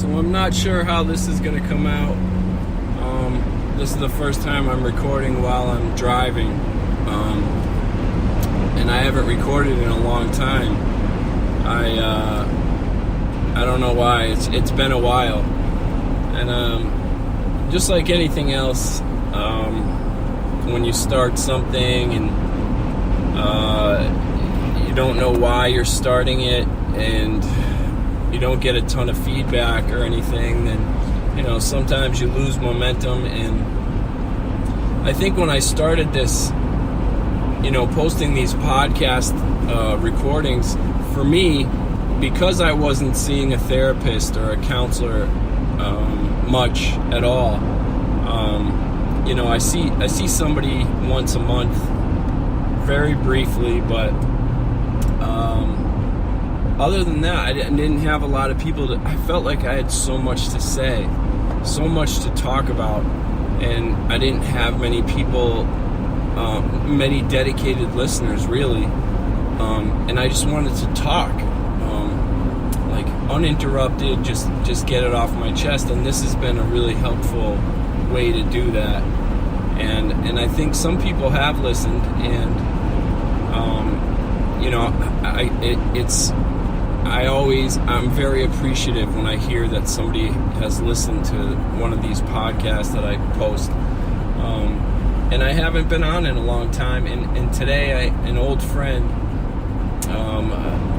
So I'm not sure how this is going to come out. This is the first time I'm recording while I'm driving. And I haven't recorded in a long time. I don't know why. It's been a while. And just like anything else, when you start something and you don't know why you're starting it and you don't get a ton of feedback or anything, then sometimes you lose momentum. And I think when I started this, posting these podcast recordings, for me, because I wasn't seeing a therapist or a counselor much at all, I see somebody once a month, very briefly, but other than that, I didn't have a lot of people I felt like I had so much to say, so much to talk about, and I didn't have many people, many dedicated listeners, really, and I just wanted to talk, like uninterrupted, just get it off my chest, and this has been a really helpful way to do that, and I think some people have listened, and I'm very appreciative when I hear that somebody has listened to one of these podcasts that I post. And I haven't been on in a long time. And today, an old friend,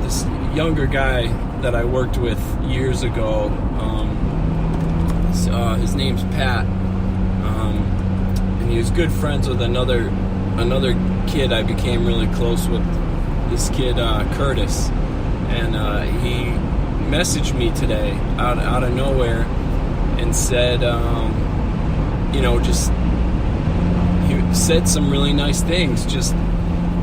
this younger guy that I worked with years ago, his name's Pat, and he was good friends with another kid I became really close with. This kid, Curtis. And he messaged me today out of nowhere and said, he said some really nice things, just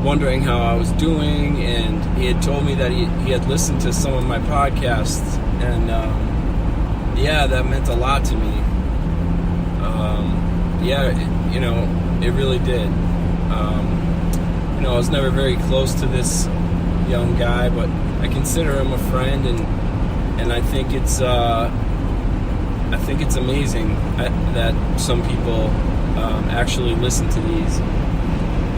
wondering how I was doing, and he had told me that he had listened to some of my podcasts, and that meant a lot to me. It really did. I was never very close to this young guy, but I consider him a friend, and I think it's amazing that some people actually listen to these,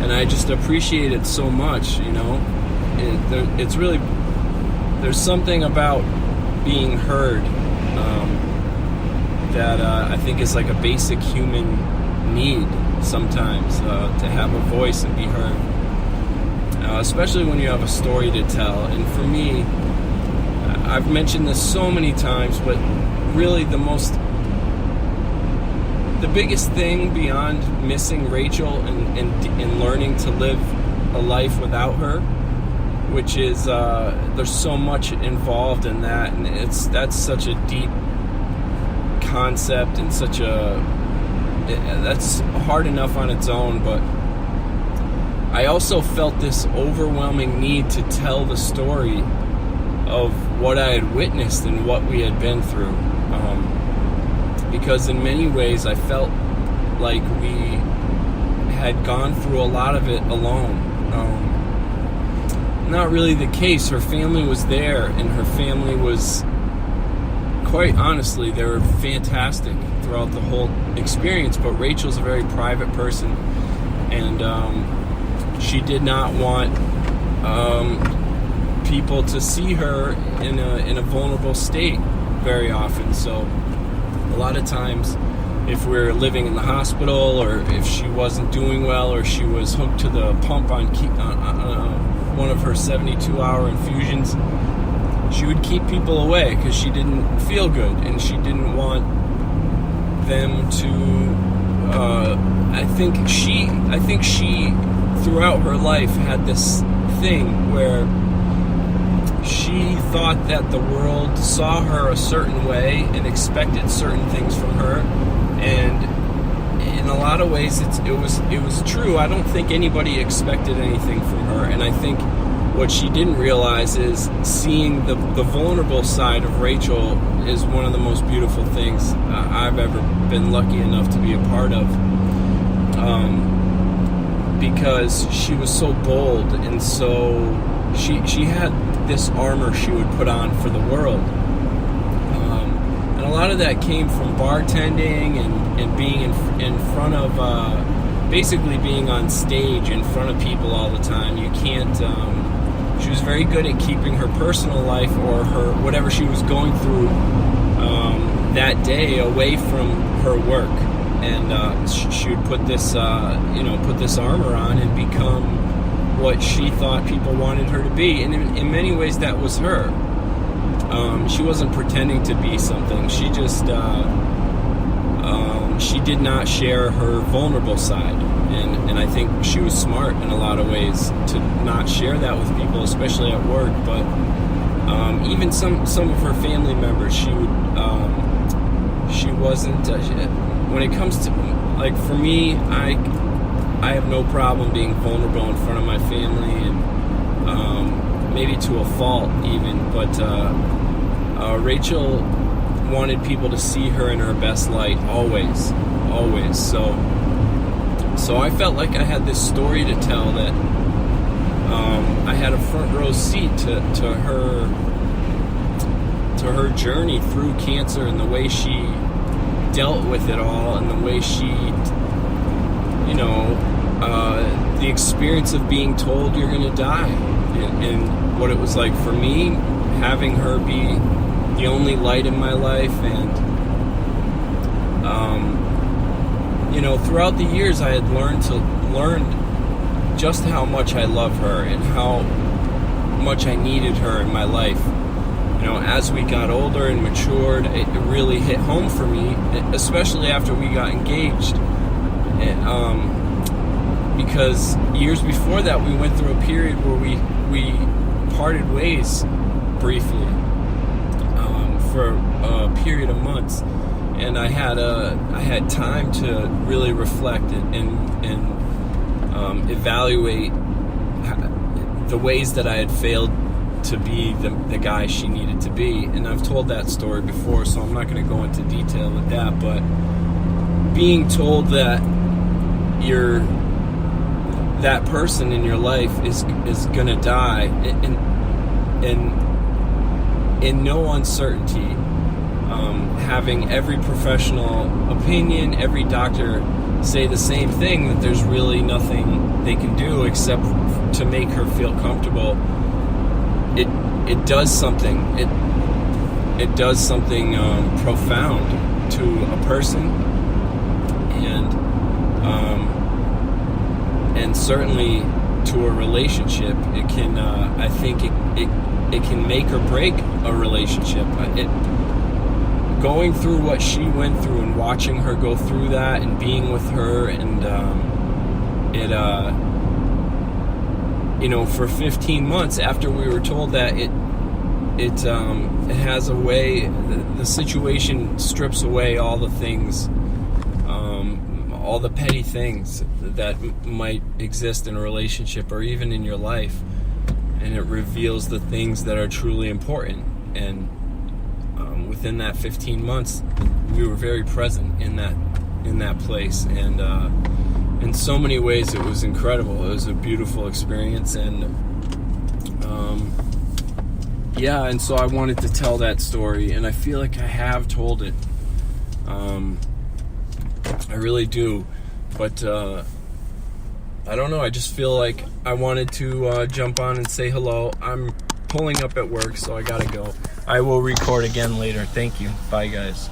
and I just appreciate it so much. It's really, there's something about being heard that I think is like a basic human need sometimes, to have a voice and be heard. Especially when you have a story to tell. And for me, I've mentioned this so many times, but really the biggest thing beyond missing Rachel and learning to live a life without her, which is, there's so much involved in that, and that's such a deep concept, and that's hard enough on its own, but I also felt this overwhelming need to tell the story of what I had witnessed and what we had been through. Because in many ways I felt like we had gone through a lot of it alone. Not really the case. Her family was there, and her family was, quite honestly, they were fantastic throughout the whole experience, but Rachel's a very private person, and she did not want people to see her in a vulnerable state very often. So a lot of times, if we're living in the hospital, or if she wasn't doing well, or she was hooked to the pump on one of her 72-hour infusions, she would keep people away because she didn't feel good, and she didn't want them to. I think she throughout her life had this thing where she thought that the world saw her a certain way and expected certain things from her, and in a lot of ways it was true. I don't think anybody expected anything from her, and I think what she didn't realize is seeing the vulnerable side of Rachel is one of the most beautiful things I've ever been lucky enough to be a part of. Because she was so bold, and so she had this armor she would put on for the world. And lot of that came from bartending and being in front of, basically being on stage in front of people all the time. You can't, she was very good at keeping her personal life or her, whatever she was going through that day away from her work. And she would put this, put this armor on and become what she thought people wanted her to be. And in many ways that was her. She wasn't pretending to be something. She just, she did not share her vulnerable side. And I think she was smart in a lot of ways to not share that with people, especially at work. But even some of her family members, she wasn't, when it comes to, like, for me, I have no problem being vulnerable in front of my family, and maybe to a fault even, but Rachel wanted people to see her in her best light always. So I felt like I had this story to tell, that I had a front row seat to her journey through cancer, and the way she dealt with it all, and the way she, the experience of being told you're going to die, and what it was like for me, having her be the only light in my life. And throughout the years I had learned just how much I love her and how much I needed her in my life. As we got older and matured, it really hit home for me, especially after we got engaged. Because years before that, we went through a period where we parted ways briefly for a period of months, and I had time to really reflect and evaluate the ways that I had failed to be the guy she needed to be. And I've told that story before, so I'm not going to go into detail with that, but being told that that person in your life is going to die in no uncertainty, having every professional opinion, every doctor say the same thing, that there's really nothing they can do except to make her feel comfortable. It does something. It does something profound to a person, and certainly to a relationship. It can, I think, it can make or break a relationship. Going through what she went through and watching her go through that and being with her, and for 15 months after we were told that it has a way, the situation strips away all the things, all the petty things that might exist in a relationship or even in your life, and it reveals the things that are truly important. And within that 15 months, we were very present in that place, and in so many ways it was incredible. It was a beautiful experience, and and so I wanted to tell that story, and I feel like I have told it. I really do, but I don't know, I just feel like I wanted to jump on and say hello. I'm pulling up at work, so I gotta go. I will record again later. Thank you. Bye, guys.